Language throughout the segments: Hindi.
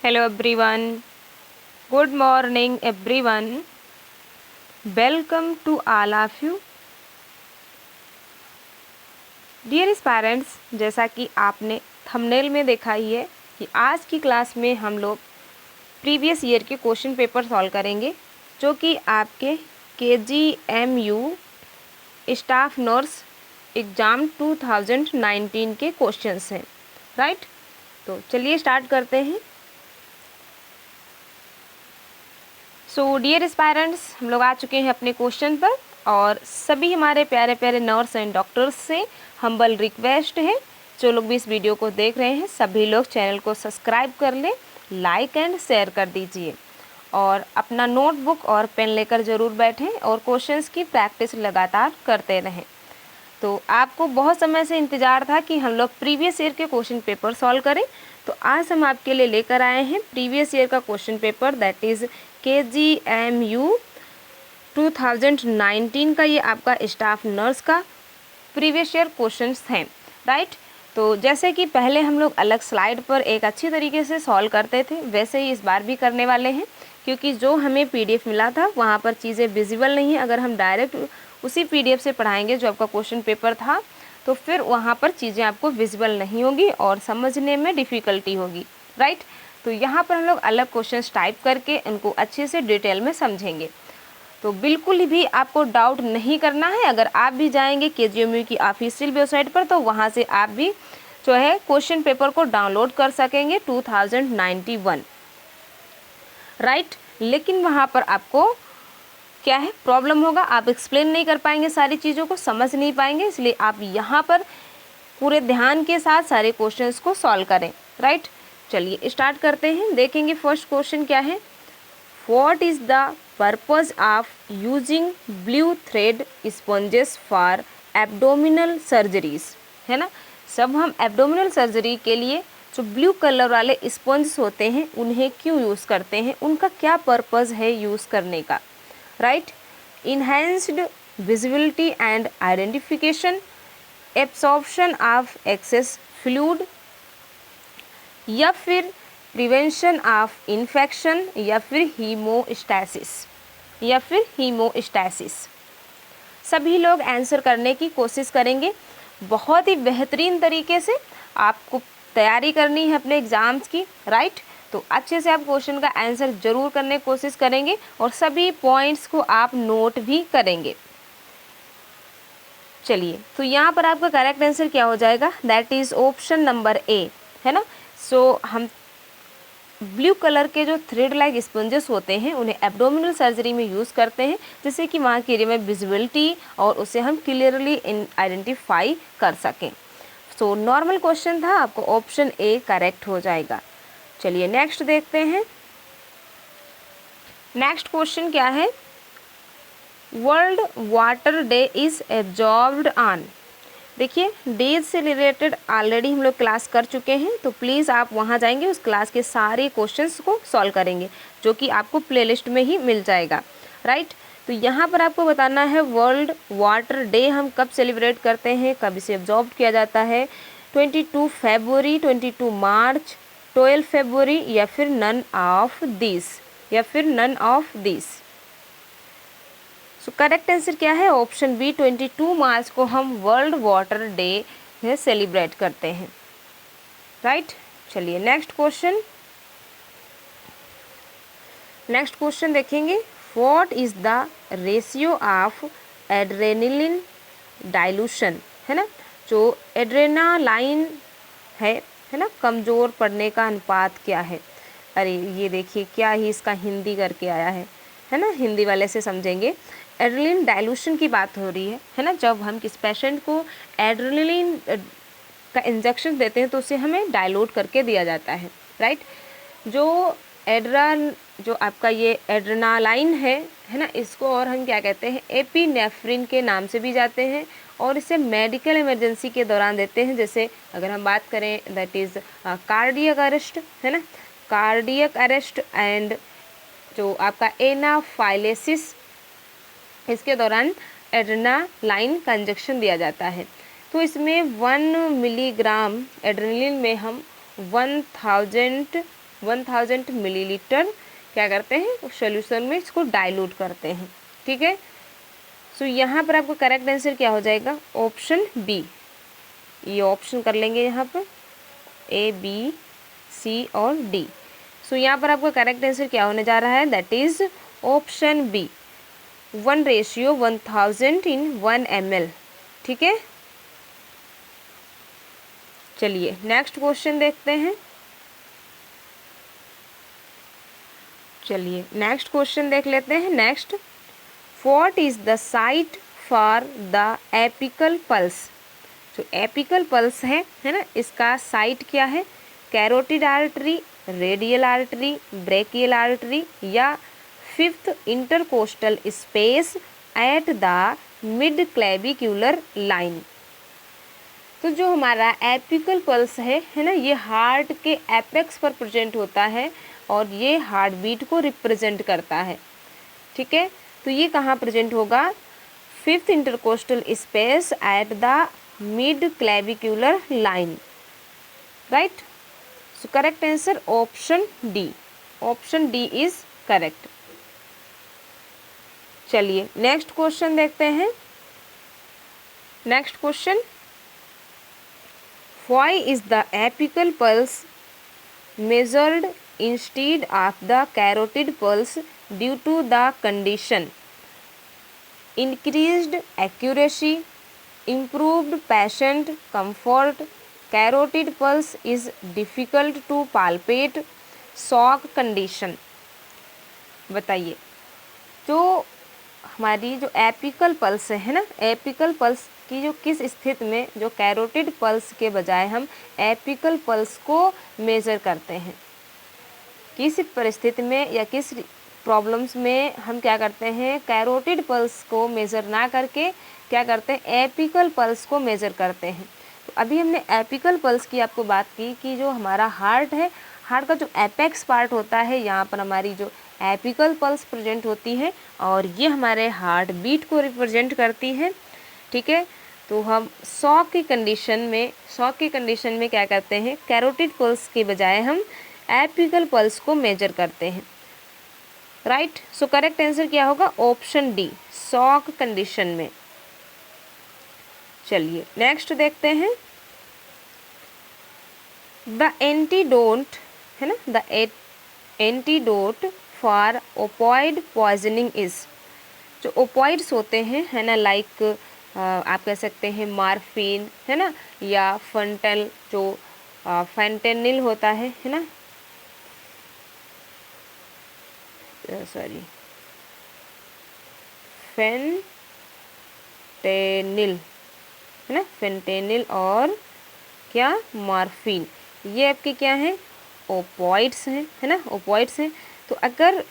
Hello everyone. Good morning everyone. Welcome to all of you. Dear parents, जैसा कि आपने थंबनेल में देखा ही है कि आज की क्लास में हम लोग प्रीवियस ईयर के क्वेश्चन पेपर सॉल्व करेंगे जो कि आपके KGMU स्टाफ नर्स एग्ज़ाम 2019 के क्वेश्चंस हैं, राइट। तो चलिए स्टार्ट करते हैं। सो डियर एस्पायरेंट्स, हम लोग आ चुके हैं अपने क्वेश्चन पर और सभी हमारे प्यारे प्यारे नर्स एंड डॉक्टर्स से हम्बल रिक्वेस्ट है, जो लोग भी इस वीडियो को देख रहे हैं सभी लोग चैनल को सब्सक्राइब कर लें, लाइक एंड शेयर कर दीजिए और अपना नोटबुक और पेन लेकर ज़रूर बैठें और क्वेश्चंस की प्रैक्टिस लगातार करते रहें। तो आपको बहुत समय से इंतज़ार था कि हम लोग प्रीवियस ईयर के क्वेश्चन पेपर सॉल्व करें, तो आज हम आपके लिए लेकर आए हैं प्रीवियस ईयर का question paper, that is KGMU 2019 का। ये आपका स्टाफ नर्स का प्रीवियस ईयर क्वेश्चंस हैं, राइट। तो जैसे कि पहले हम लोग अलग स्लाइड पर एक अच्छी तरीके से सॉल्व करते थे, वैसे ही इस बार भी करने वाले हैं, क्योंकि जो हमें PDF मिला था वहाँ पर चीज़ें विजिबल नहीं है। अगर हम डायरेक्ट उसी PDF से पढ़ाएंगे जो आपका क्वेश्चन पेपर था, तो फिर वहाँ पर चीज़ें आपको विजिबल नहीं होगी और समझने में डिफ़िकल्टी होगी, राइट। तो यहाँ पर हम लोग अलग क्वेश्चंस टाइप करके उनको अच्छे से डिटेल में समझेंगे। तो बिल्कुल भी आपको डाउट नहीं करना है। अगर आप भी जाएंगे KGMU की ऑफिशियल वेबसाइट पर, तो वहाँ से आप भी जो है क्वेश्चन पेपर को डाउनलोड कर सकेंगे 2091, राइट। लेकिन वहाँ पर आपको क्या है प्रॉब्लम होगा, आप एक्सप्लेन नहीं कर पाएंगे, सारी चीज़ों को समझ नहीं पाएंगे, इसलिए आप यहाँ पर पूरे ध्यान के साथ सारे क्वेश्चंस को सॉल्व करें, राइट। चलिए स्टार्ट करते हैं। देखेंगे फर्स्ट क्वेश्चन क्या है। What is the purpose of using blue thread sponges for abdominal surgeries, है ना। सब हम एब्डोमिनल सर्जरी के लिए जो ब्लू कलर वाले स्पॉन्जेस होते हैं उन्हें क्यों यूज़ करते हैं, उनका क्या पर्पज़ है यूज़ करने का, right. Enhanced visibility and identification, absorption of access fluid, या फिर प्रिवेंशन ऑफ इन्फेक्शन, या फिर हीमोस्टैसिस। सभी लोग आंसर करने की कोशिश करेंगे। बहुत ही बेहतरीन तरीके से आपको तैयारी करनी है अपने एग्ज़ाम्स की, राइट। तो अच्छे से आप क्वेश्चन का आंसर ज़रूर करने की कोशिश करेंगे और सभी पॉइंट्स को आप नोट भी करेंगे। चलिए, तो यहाँ पर आपका करेक्ट आंसर क्या हो जाएगा, that is option number A, है ना। सो हम ब्लू कलर के जो थ्रेड लाइक स्पंजेस होते हैं उन्हें एब्डोमिनल सर्जरी में यूज़ करते हैं, जिससे कि वहाँ के एरिया में विजिबिलिटी और उसे हम क्लियरली आइडेंटिफाई कर सकें। सो नॉर्मल क्वेश्चन था, आपको ऑप्शन ए करेक्ट हो जाएगा। चलिए नेक्स्ट देखते हैं। नेक्स्ट क्वेश्चन क्या है। World water day is observed on. देखिए, डेज से रिलेटेड ऑलरेडी हम लोग क्लास कर चुके हैं, तो प्लीज़ आप वहाँ जाएंगे, उस क्लास के सारे क्वेश्चंस को सॉल्व करेंगे, जो कि आपको प्लेलिस्ट में ही मिल जाएगा, राइट। तो यहाँ पर आपको बताना है वर्ल्ड वाटर डे हम कब सेलिब्रेट करते हैं, कब इसे ऑब्जर्व किया जाता है, 22 फरवरी, 22 मार्च, 12 फरवरी, या फिर none of this. So correct answer क्या है, ऑप्शन बी, 22 मार्च को हम वर्ल्ड वाटर डे सेलिब्रेट करते हैं, राइट। चलिए नेक्स्ट क्वेश्चन देखेंगे। What is the ratio of adrenaline dilution, है ना। जो एड्रेनालाइन है ना, कमज़ोर पड़ने का अनुपात क्या है। अरे ये देखिए, क्या ही इसका हिंदी करके आया है ना, हिंदी वाले से समझेंगे। एड्रेनलिन डाइल्यूशन की बात हो रही है ना। जब हम किस पेशेंट को एड्रेनलिन का इंजेक्शन देते हैं तो उसे हमें डाइल्यूट करके दिया जाता है, राइट। जो आपका ये एड्रेनालाइन है ना, इसको और हम क्या कहते हैं, एपिनेफ्रिन के नाम से भी जाते हैं, और इसे मेडिकल इमरजेंसी के दौरान देते हैं। जैसे अगर हम बात करें, दैट इज़ कार्डियक अरेस्ट, है ना, कार्डियक अरेस्ट एंड जो आपका एनाफाइलेसिस, इसके दौरान एड्रेनालाइन का इंजेक्शन दिया जाता है। तो इसमें 1 मिलीग्राम एड्रेनलिन में हम 1000 1000 मिलीलीटर क्या करते हैं, सोल्यूशन में इसको डाइल्यूट करते हैं। ठीक है, सो यहाँ पर आपका करेक्ट आंसर क्या हो जाएगा, ऑप्शन बी। ये ऑप्शन कर लेंगे यहाँ पर ए, बी, सी और डी। सो यहाँ पर आपका करेक्ट आंसर क्या होने जा रहा है, that is option B, 1:1000 in 1 ml। ठीक है, चलिए नेक्स्ट क्वेश्चन देखते हैं। चलिए नेक्स्ट क्वेश्चन देख लेते हैं। Next, what is the site for the apical pulse. जो एपिकल पल्स है ना, इसका साइट क्या है, carotid artery, radial artery, brachial artery या fifth intercostal space at the mid clavicular line. तो जो हमारा एपिकल पल्स है ना, ये हार्ट के एपेक्स पर प्रेजेंट होता है और ये हार्ट बीट को रिप्रेजेंट करता है। ठीक है, तो ये कहाँ प्रेजेंट होगा, fifth intercostal space at the mid clavicular line. Right, so correct answer option D, option D is correct. चलिए नेक्स्ट क्वेश्चन देखते हैं। Next question, why is the apical pulse measured instead of the carotid pulse due to the condition, increased accuracy, improved patient comfort, carotid pulse is difficult to palpate, shock condition। बताइए, तो हमारी जो एपिकल पल्स है ना, एपिकल पल्स की जो किस स्थिति में जो कैरोटिड पल्स के बजाय हम एपिकल पल्स को मेज़र करते हैं, किस परिस्थिति में या किस प्रॉब्लम्स में हम क्या करते हैं, कैरोटिड पल्स को मेज़र ना करके क्या करते हैं, एपिकल पल्स को मेज़र करते हैं। तो अभी हमने एपिकल पल्स की आपको बात की कि जो हमारा हार्ट है, हार्ट का जो एपेक्स पार्ट होता है, यहाँ पर हमारी जो एपिकल पल्स प्रेजेंट होती है और ये हमारे हार्ट बीट को रिप्रेजेंट करती है। ठीक है, तो हम शॉक की कंडीशन में क्या करते हैं, कैरोटिड पल्स के बजाय हम एपिकल पल्स को मेजर करते हैं। राइट, सो करेक्ट आंसर क्या होगा, ऑप्शन डी, शॉक कंडीशन में। चलिए नेक्स्ट देखते हैं। द एंटीडोट है ना, the antidote for opioid poisoning is. जो ओपॉइड्स होते हैं है ना, लाइक आप कह सकते हैं मार्फिन है ना, या फंटल जो फेंटेनिल होता है ना, सॉरी फेंटेनिल है ना, फेंटेनिल और क्या मार्फिन, ये आपके क्या हैं, ओपॉइड्स हैं है ना, ओपॉइड्स हैं। तो अगर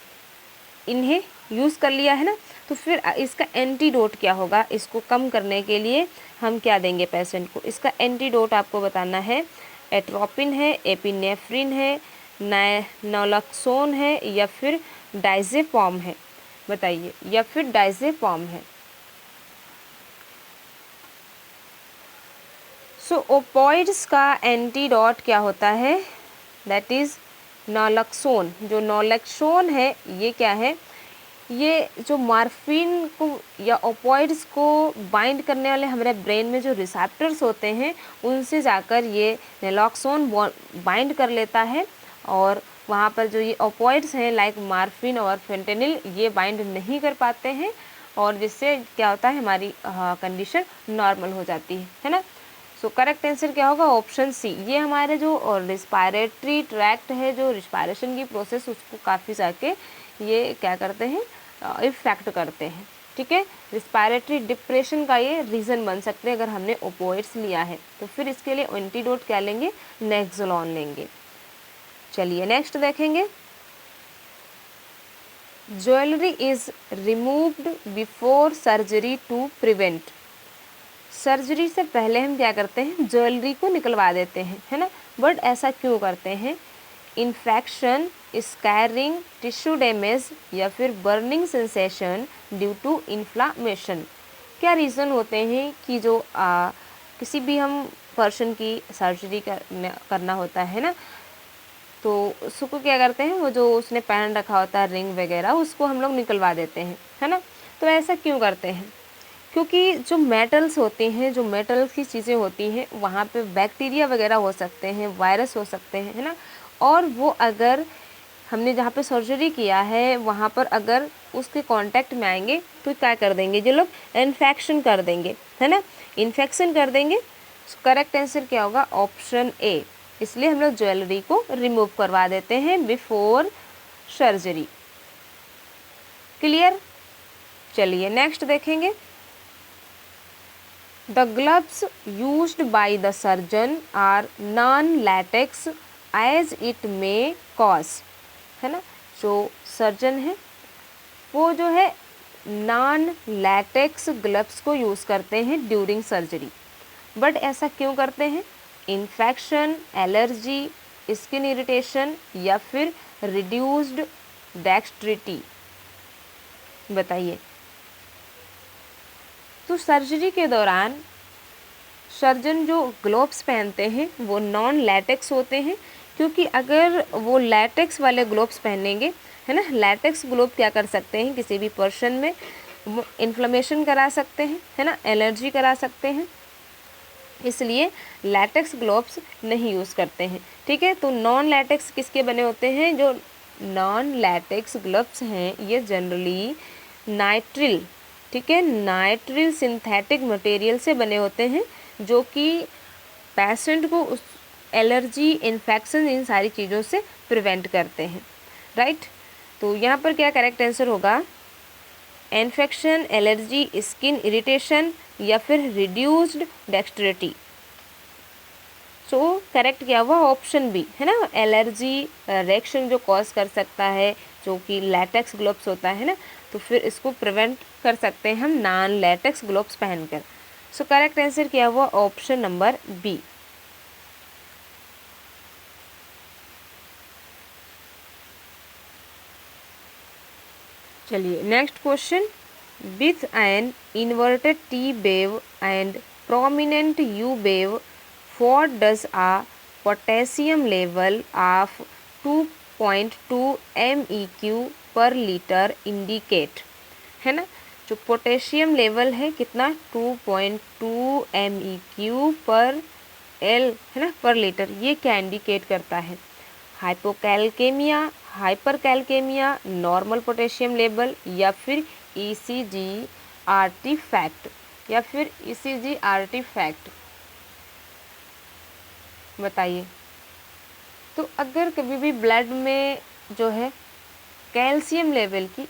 इन्हें यूज़ कर लिया है ना, तो फिर इसका एंटीडोट क्या होगा, इसको कम करने के लिए हम क्या देंगे पेशेंट को, इसका एंटीडोट आपको बताना है, एट्रोपिन है, एपिनेफ्रिन है, नॉलक्सोन है या फिर डाइज़ेपम है। बताइए, या फिर डाइज़ेपम है। सो ओपॉइड्स का एंटीडोट क्या होता है, दैट इज़ नॉलक्सोन। जो नॉलक्सोन है ये क्या है, ये जो मार्फिन को या ओपॉइड्स को बाइंड करने वाले हमारे ब्रेन में जो रिसेप्टर्स होते हैं, उनसे जाकर ये नॉलक्सोन बाइंड कर लेता है और वहाँ पर जो ये ओपॉइड्स हैं लाइक मार्फिन और फेंटेनिल, ये बाइंड नहीं कर पाते हैं और जिससे क्या होता है, हमारी कंडीशन नॉर्मल हो जाती है ना। सो करेक्ट आंसर क्या होगा, ऑप्शन सी। ये हमारे जो रिस्पायरेटरी ट्रैक्ट है, जो रिस्पायरेशन की प्रोसेस, उसको काफ़ी जाके ये क्या करते हैं, इफेक्ट करते हैं। ठीक है, रिस्पायरेटरी डिप्रेशन का ये रीज़न बन सकते हैं अगर हमने ओपोइड्स लिया है। तो फिर इसके लिए एंटीडोट क्या लेंगे, नेक्सोलॉन लेंगे। चलिए नेक्स्ट देखेंगे। Jewellery is removed before surgery to prevent. Surgery से पहले हम क्या करते हैं, ज्वेलरी को निकलवा देते हैं है ना, बट ऐसा क्यों करते हैं, इन्फेक्शन, स्कैरिंग, टिश्यू डैमेज या फिर burning sensation due to inflammation. क्या रीज़न होते हैं कि जो किसी भी हम पर्सन की सर्जरी करना होता है ना, तो उसको क्या करते हैं, वो जो उसने पहन रखा होता है रिंग वगैरह, उसको हम लोग निकलवा देते हैं, है ना। तो ऐसा क्यों करते हैं? क्योंकि जो मेटल्स होते हैं, जो मेटल की चीज़ें होती हैं, वहाँ पे बैक्टीरिया वगैरह हो सकते हैं, वायरस हो सकते हैं, है ना। और वो अगर हमने जहाँ पे सर्जरी किया है वहाँ पर अगर उसके कांटेक्ट में आएंगे तो क्या कर देंगे, ये लोग इन्फेक्शन कर देंगे, है ना, इन्फेक्शन कर देंगे। करेक्ट आंसर क्या होगा? Option A. इसलिए हम लोग ज्वेलरी को रिमूव करवा देते हैं बिफोर सर्जरी। क्लियर? चलिए नेक्स्ट देखेंगे। The gloves used by the surgeon are non latex as it may cause, है ना। जो सर्जन है वो जो है नॉन लैटेक्स ग्लव्स को यूज़ करते हैं ड्यूरिंग सर्जरी। बट ऐसा क्यों करते हैं? इन्फेक्शन, एलर्जी, स्किन इरिटेशन या फिर रिड्यूस्ड डेक्स्ट्रिटी, बताइए। तो सर्जरी के दौरान सर्जन जो ग्लोव्स पहनते हैं वो नॉन लैटेक्स होते हैं, क्योंकि अगर वो लैटेक्स वाले ग्लोव्स पहनेंगे, है ना, लैटेक्स ग्लोव क्या कर सकते हैं, किसी भी पर्सन में इन्फ्लेमेशन करा सकते हैं, है ना, एलर्जी करा सकते हैं, इसलिए लैटेक्स ग्लोव्स नहीं यूज़ करते हैं। ठीक है, तो नॉन लैटेक्स किसके बने होते हैं? जो नॉन लैटेक्स ग्लोव्स हैं ये जनरली नाइट्रिल, ठीक है, नाइट्रिल सिंथेटिक मटेरियल से बने होते हैं, जो कि पेशेंट को उस एलर्जी, इन्फेक्शन, इन सारी चीज़ों से प्रिवेंट करते हैं। राइट, तो यहाँ पर क्या करेक्ट आंसर होगा? इन्फेक्शन, एलर्जी, स्किन इरिटेशन या फिर रिड्यूस्ड डेक्स्ट्रिटी। सो करेक्ट क्या हुआ? ऑप्शन बी, है ना, एलर्जी रिएक्शन जो कॉज कर सकता है, जो कि लैटेक्स ग्लोव्स होता है ना, तो फिर इसको प्रिवेंट कर सकते हैं हम नॉन लैटेक्स ग्लोव्स पहनकर। सो करेक्ट आंसर क्या हुआ? Option number B. चलिए next question. With an inverted T wave and prominent U wave, what does a potassium level of 2.2 MEq per liter indicate, है ना। जो पोटेशियम लेवल है कितना? 2.2 MEq पर एल, है ना, पर लीटर। ये क्या इंडिकेट करता है? हाइपोकैल्केमिया, हाइपरकैल्केमिया, नॉर्मल पोटेशियम लेवल या फिर ECG आर्टिफैक्ट, या फिर ECG आर्टिफैक्ट, बताइए। तो अगर कभी भी ब्लड में जो है कैल्शियम लेवल की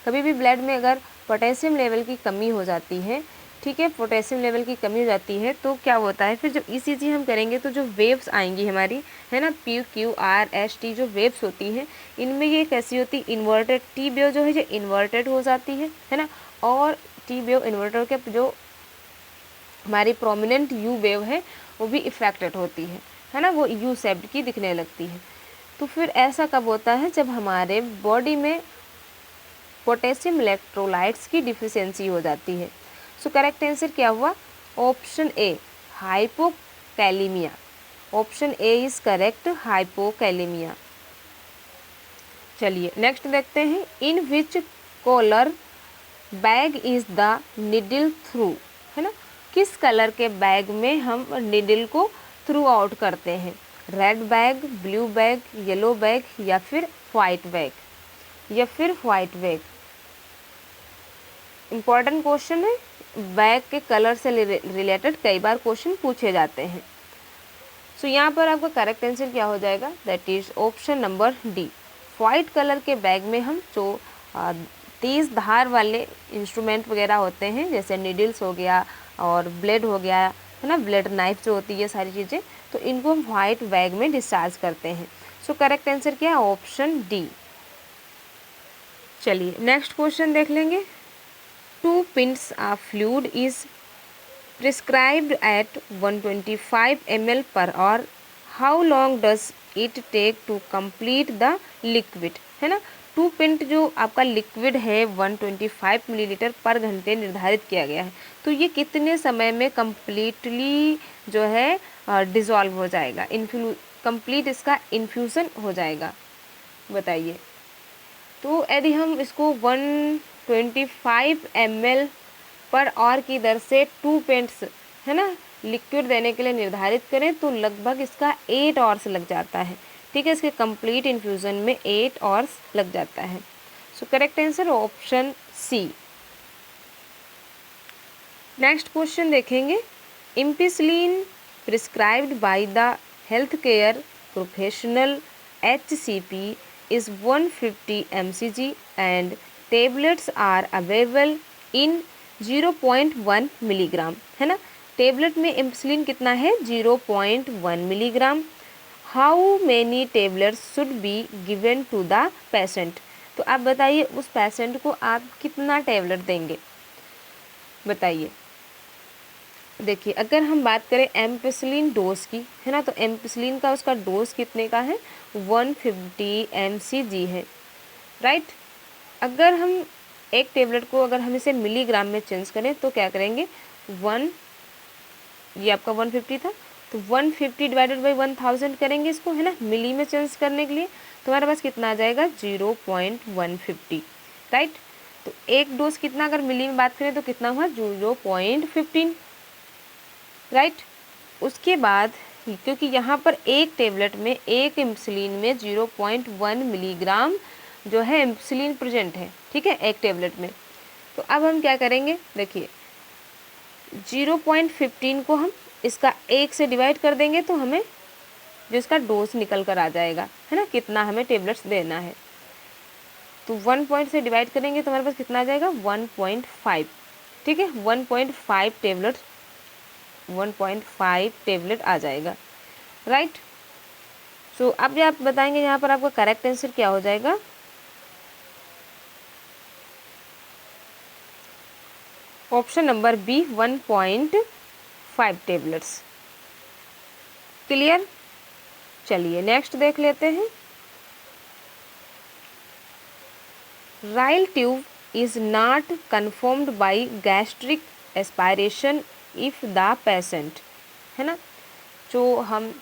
कभी भी ब्लड में अगर पोटेशियम लेवल की कमी हो जाती है, ठीक है, पोटेशियम लेवल की कमी हो जाती है, तो क्या होता है फिर जब ECG हम करेंगे तो जो वेव्स आएंगी हमारी, है ना, PQRST जो वेव्स होती हैं, इनमें ये कैसी होती? इन्वर्टेड टी वेव जो है ये इन्वर्टेड हो जाती है ना, और टी वेव इन्वर्टर के जो हमारी प्रोमिनेंट यू वेव है वो भी इफेक्टेड होती है ना, वो यू शेप्ड की दिखने लगती है। तो फिर ऐसा कब होता है? जब हमारे बॉडी में पोटेशियम इलेक्ट्रोलाइट्स की डिफिशियंसी हो जाती है। सो करेक्ट आंसर क्या हुआ? Option A, hypokalaemia. Option A is correct, hypokalaemia. चलिए नेक्स्ट देखते हैं। In which colour bag is the needle through, है ना, किस कलर के बैग में हम निडल को थ्रू आउट करते हैं? Red bag, blue bag, yellow bag या फिर वाइट बैग, या फिर वाइट बैग। इम्पॉर्टेंट क्वेश्चन है, बैग के कलर से रिलेटेड कई बार क्वेश्चन पूछे जाते हैं। सो यहाँ पर आपका करेक्ट आंसर क्या हो जाएगा? That is option number D. White colour के बैग में हम जो तेज़ धार वाले इंस्ट्रूमेंट वगैरह होते हैं, जैसे नीडल्स हो गया और ब्लेड हो गया, है ना, ब्लेड नाइफ जो होती है, सारी चीज़ें, तो इनको हम वाइट बैग में डिस्चार्ज करते हैं। सो करेक्ट आंसर क्या है? Option D. चलिए नेक्स्ट क्वेश्चन देख लेंगे। 2 pints of fluid is prescribed at 125 ml per hour. How long does it take to complete the liquid, है ना। 2 पिंट जो आपका लिक्विड है 125 मिलीलीटर पर घंटे निर्धारित किया गया है, तो ये कितने समय में कम्प्लीटली जो है डिज़ोल्व हो जाएगा, कंप्लीट इसका इन्फ्यूज़न हो जाएगा। बताइए, तो यदि हम इसको 125 ml पर आवर की दर से 2 पेंट्स है ना लिक्विड देने के लिए निर्धारित करें तो लगभग इसका 8 आवर्स लग जाता है। ठीक है, इसके कंप्लीट इन्फ्यूज़न में 8 आवर्स लग जाता है। So correct answer option C. Next question देखेंगे, ampicillin prescribed by the health care professional HCP is 150 mcg and tablets are available in 0.1 milligram, है ना। टेबलेट में इम्पिसिलिन कितना है 0.1 milligram. How many tablets should be given to the patient. तो आप बताइए उस पेशेंट को आप कितना टेबलेट देंगे, बताइए। देखिए, अगर हम बात करें एम्पिसिलिन डोज की, है ना, तो एम्पिसिलिन का उसका डोज कितने का है 150 mcg है, राइट। अगर हम एक टेबलेट को अगर हम इसे मिलीग्राम में चेंज करें तो क्या करेंगे, ये आपका 150 था तो 150 डिवाइडेड बाई 1000 करेंगे इसको, है ना, मिली में चेंज करने के लिए। तो हमारे पास कितना आ जाएगा 0.150, राइट। तो एक डोज कितना, अगर मिली में बात करें तो कितना हुआ 0.15, राइट। उसके बाद क्योंकि यहाँ पर एक टेबलेट में एक इम्पिसिलिन में 0.1 मिलीग्राम जो है इम्पिसिलिन प्रेजेंट है, ठीक है, एक टेबलेट में। तो अब हम क्या करेंगे, देखिए 0.15 को हम इसका 1 से डिवाइड कर देंगे तो हमें जो इसका डोज निकल कर आ जाएगा, है ना, कितना हमें टेबलेट्स देना है। तो 1 पॉइंट से डिवाइड करेंगे तो हमारे पास कितना आ जाएगा 1.5, ठीक है, 1.5 टेबलेट आ जाएगा, राइट। सो अब आप बताएंगे यहाँ पर आपका करेक्ट आंसर क्या हो जाएगा। Option number B 1.5 tablets. Clear. चलिए नेक्स्ट देख लेते हैं। Ryle tube is not confirmed by gastric aspiration if the patient, है ना। जो हम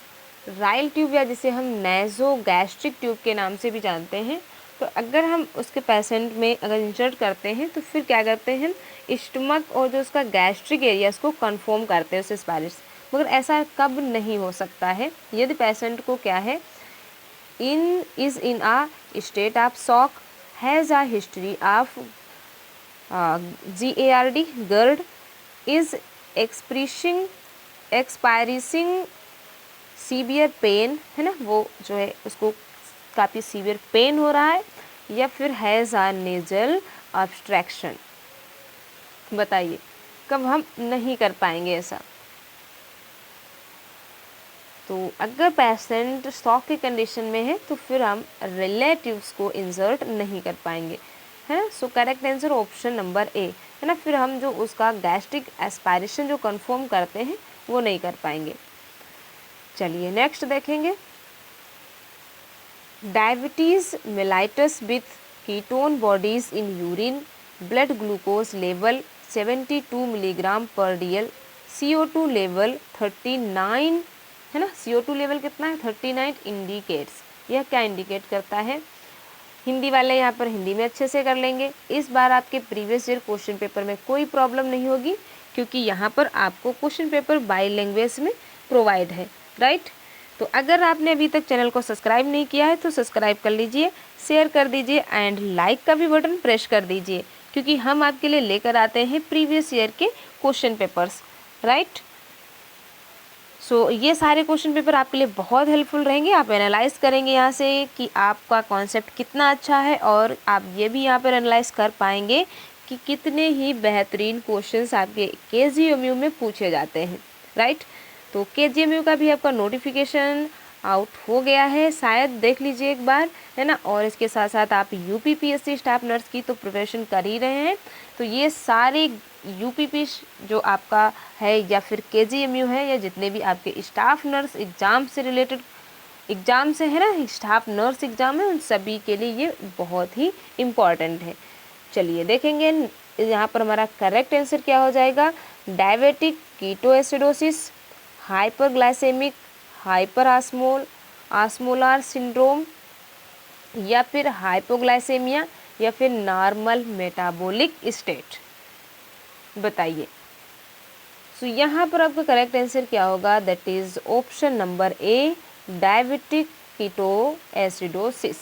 राइल ट्यूब या जिसे हम नेजो गैस्ट्रिक ट्यूब के नाम से भी जानते हैं, तो अगर हम उसके पेशेंट में अगर इंसर्ट करते हैं तो फिर क्या करते हैं, स्टमक और जो उसका गैस्ट्रिक एरिया उसको कन्फर्म करते हैं उस एस्पायरेशन। मगर ऐसा कब नहीं हो सकता है, यदि पेशेंट को क्या है is in a state of shock, has a history of GARD is expiring severe pain, है ना, वो जो है उसको काफ़ी सीवियर पेन हो रहा है, या फिर हैज़ आ नेजल ऑब्स्ट्रक्शन। बताइए कब हम नहीं कर पाएंगे ऐसा। तो अगर पेशेंट शॉक की कंडीशन में है तो फिर हम रिलेटिव्स को इंसर्ट नहीं कर पाएंगे, है ना। सो correct answer option number A, है ना। फिर हम जो उसका गैस्ट्रिक एस्पायरेशन जो कंफर्म करते हैं वो नहीं कर पाएंगे। चलिए नेक्स्ट देखेंगे। Diabetes mellitus with ketone bodies in urine, blood glucose level 72 milligram पर DL, CO2 लेवल 39, है ना, CO2 लेवल कितना है 39 इंडिकेट्स। यह क्या इंडिकेट करता है, हिंदी वाले यहाँ पर हिंदी में अच्छे से कर लेंगे। इस बार आपके प्रीवियस ईयर क्वेश्चन पेपर में कोई प्रॉब्लम नहीं होगी क्योंकि यहाँ पर आपको क्वेश्चन पेपर बाय लैंग्वेज में प्रोवाइड है, राइट। तो अगर आपने अभी तक चैनल को सब्सक्राइब नहीं किया है तो सब्सक्राइब कर लीजिए, शेयर कर दीजिए एंड लाइक का भी बटन प्रेस कर दीजिए क्योंकि हम आपके लिए लेकर आते हैं प्रीवियस ईयर के क्वेश्चन पेपर्स, राइट। सो ये सारे क्वेश्चन पेपर आपके लिए बहुत हेल्पफुल रहेंगे। आप एनालाइज करेंगे यहाँ से कि आपका कॉन्सेप्ट कितना अच्छा है और आप ये भी यहाँ पर एनालाइज कर पाएंगे कि कितने ही बेहतरीन क्वेश्चंस आपके KGMU में पूछे जाते हैं, राइट। तो KGMU का भी आपका नोटिफिकेशन आउट हो गया है, शायद देख लीजिए एक बार, है ना। और इसके साथ साथ आप UPPSC स्टाफ नर्स की तो प्रिपरेशन कर ही रहे हैं, तो ये सारे UPP जो आपका है या फिर KGMU है या जितने भी आपके स्टाफ नर्स एग्ज़ाम से रिलेटेड एग्ज़ाम से, है ना, स्टाफ नर्स एग्ज़ाम है, उन सभी के लिए ये बहुत ही इम्पॉर्टेंट है। चलिए देखेंगे यहाँ पर हमारा करेक्ट आंसर क्या हो जाएगा। डायबिटिक कीटोएसिडोसिस, हाइपरग्लाइसेमिक हाइपरऑस्मोल ऑस्मोलार सिंड्रोम, या फिर हाइपोग्लाइसेमिया, या फिर नॉर्मल मेटाबॉलिक स्टेट? बताइए। सो यहाँ पर आपका करेक्ट आंसर क्या होगा? That is option number A, diabetic ketoacidosis.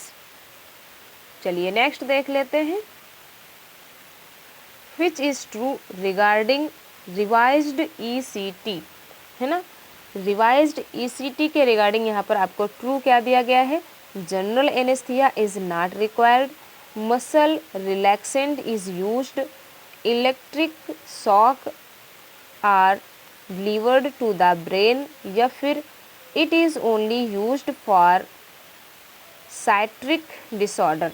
चलिए नेक्स्ट देख लेते हैं। Which is true regarding revised ECT, है ना। रिवाइज्ड ECT के रिगार्डिंग यहाँ पर आपको ट्रू क्या दिया गया है? General anaesthesia is not required, muscle relaxant is used, electric shock are delivered to the brain, या फिर it is only used for psychiatric disorder.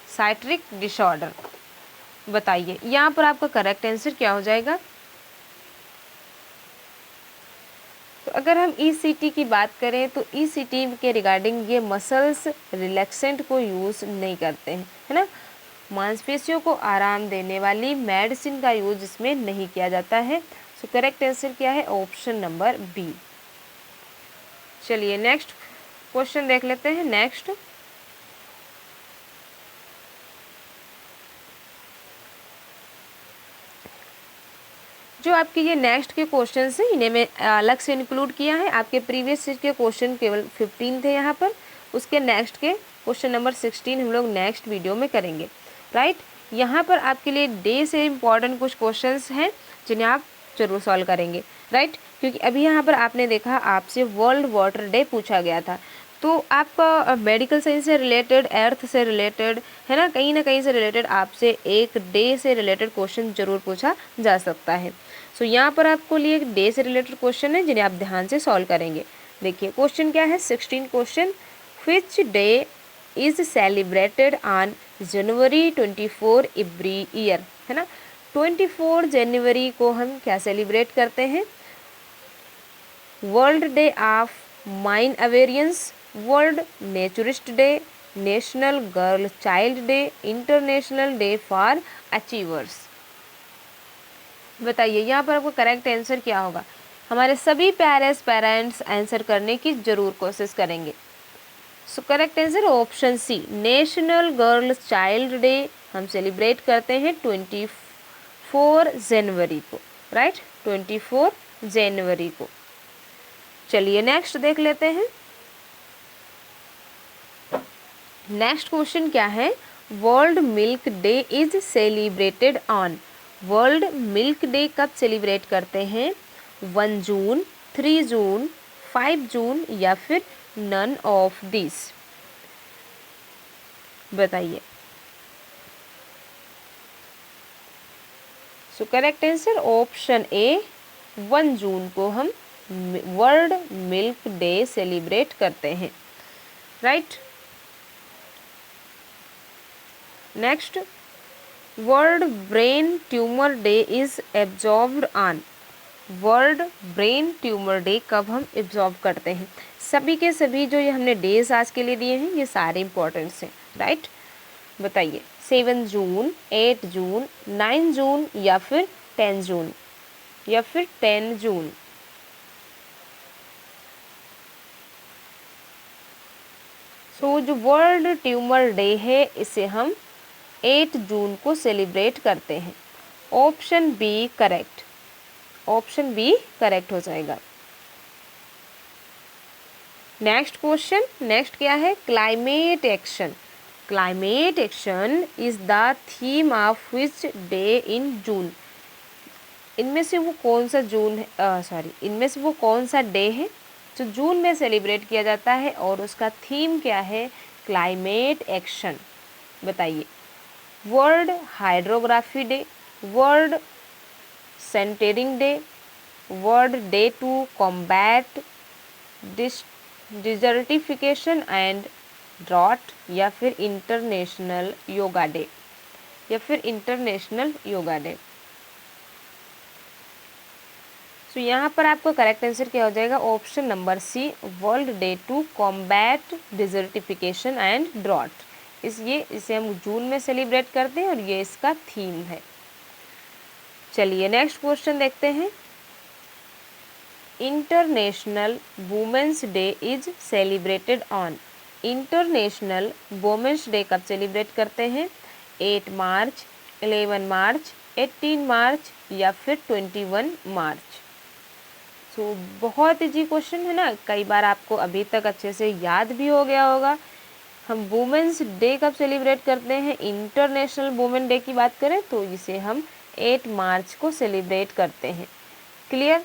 Psychiatric disorder, बताइए यहाँ पर आपका करेक्ट आंसर क्या हो जाएगा? तो अगर हम ECT की बात करें तो ECT के रिगार्डिंग ये मसल्स रिलैक्सेंट को यूज़ नहीं करते हैं, है ना। मांसपेशियों को आराम देने वाली मेडिसिन का यूज इसमें नहीं किया जाता है। सो करेक्ट आंसर क्या है? Option number B. चलिए नेक्स्ट क्वेश्चन देख लेते हैं। नेक्स्ट, जो आपके ये नेक्स्ट के क्वेश्चन हैं इन्हें मैं अलग से इंक्लूड किया है। आपके प्रीवियस के क्वेश्चन केवल 15 थे यहाँ पर, उसके नेक्स्ट के क्वेश्चन नंबर 16 हम लोग नेक्स्ट वीडियो में करेंगे, राइट। यहाँ पर आपके लिए डे से इम्पॉर्टेंट कुछ क्वेश्चंस हैं जिन्हें आप जरूर सॉल्व करेंगे, राइट। क्योंकि अभी यहाँ पर आपने देखा आपसे वर्ल्ड वाटर डे पूछा गया था, तो आपका मेडिकल साइंस से रिलेटेड, अर्थ से रिलेटेड, है ना कहीं से रिलेटेड आपसे एक डे से रिलेटेड क्वेश्चन जरूर पूछा जा सकता है। सो यहाँ पर आपको लिए एक डे से रिलेटेड क्वेश्चन है जिन्हें आप ध्यान से सॉल्व करेंगे। देखिए क्वेश्चन क्या है, 16 question. Which day is celebrated on January 24 every year, है ना। 24 जनवरी को हम क्या सेलिब्रेट करते हैं? World day of mine awareness, world naturist day, national girl child day, international day for achievers. बताइए यहाँ पर आपको करेक्ट आंसर क्या होगा? हमारे सभी पेरेंट्स आंसर करने की जरूर कोशिश करेंगे। So correct answer option C, national girl child day हम सेलिब्रेट करते हैं 24 जनवरी को, राइट, 24 जनवरी को। चलिए नेक्स्ट देख लेते हैं। नेक्स्ट क्वेश्चन क्या है? World milk day is celebrated on, world milk day कब सेलिब्रेट करते हैं? 1 जून, 3 जून, 5 जून, या फिर नन ऑफ दिस? बताइए। So correct answer option A, 1 June को हम वर्ल्ड मिल्क डे सेलिब्रेट करते हैं, right. Next, world brain tumour day is absorbed on, world brain tumour day कब हम एब्जॉर्ब करते हैं? सभी के सभी जो ये हमने डेज आज के लिए दिए हैं ये सारे इंपॉर्टेंट्स हैं, राइट। बताइए 7 जून, 8 जून, 9 जून, या फिर 10 जून, या फिर 10 जून? सो जो वर्ल्ड ट्यूमर डे है इसे हम 8 जून को सेलिब्रेट करते हैं। Option B correct, option B correct हो जाएगा। नेक्स्ट क्वेश्चन, नेक्स्ट क्या है? Climate action, climate action is the theme of which day in June? इनमें से वो कौन सा जून है, इनमें से वो कौन सा डे है जो जून में सेलिब्रेट किया जाता है और उसका थीम क्या है? Climate action. बताइए। World hydrography day, world sauntering day, world day to combat desertification and drought, या फिर इंटरनेशनल योगा डे, या फिर इंटरनेशनल योगा डे? सो यहाँ पर आपको करेक्ट आंसर क्या हो जाएगा? Option number C, world day to combat desertification and drought. इसे हम जून में सेलिब्रेट करते हैं और ये इसका थीम है। चलिए नेक्स्ट क्वेश्चन देखते हैं। International women's day is celebrated on. International women's day कब सेलिब्रेट करते हैं? 8 मार्च, 11 मार्च, 18 मार्च या फिर 21 मार्च। सो बहुत इजी क्वेश्चन है ना, कई बार आपको अभी तक अच्छे से याद भी हो गया होगा। हम वुमेंस डे कब सेलिब्रेट करते हैं? इंटरनेशनल वुमेन डे की बात करें तो इसे हम 8 मार्च को सेलिब्रेट करते हैं। क्लियर?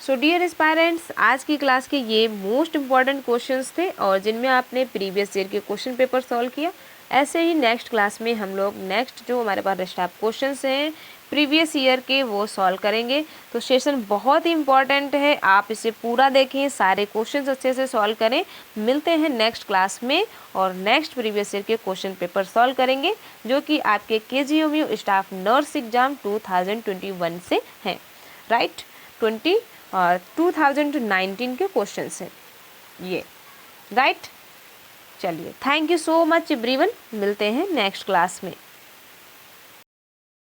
सो डियर एस्पायरेंट्स, आज की क्लास के ये मोस्ट इम्पॉर्टेंट क्वेश्चंस थे और जिनमें आपने प्रीवियस ईयर के क्वेश्चन पेपर सॉल्व किया। ऐसे ही नेक्स्ट क्लास में हम लोग नेक्स्ट जो हमारे पास रेस्ट ऑफ क्वेश्चंस हैं प्रीवियस ईयर के वो सॉल्व करेंगे। तो सेशन बहुत ही इंपॉर्टेंट है, आप इसे पूरा देखें, सारे क्वेश्चंस अच्छे से सॉल्व करें। मिलते हैं नेक्स्ट क्लास में और नेक्स्ट प्रीवियस ईयर के क्वेश्चन पेपर सॉल्व करेंगे जो कि आपके KGMU स्टाफ नर्स एग्जाम 2021 से हैं, राइट। 2019 के क्वेश्चंस हैं ये, राइट। चलिए, thank you so much everyone, मिलते हैं नेक्स्ट क्लास में।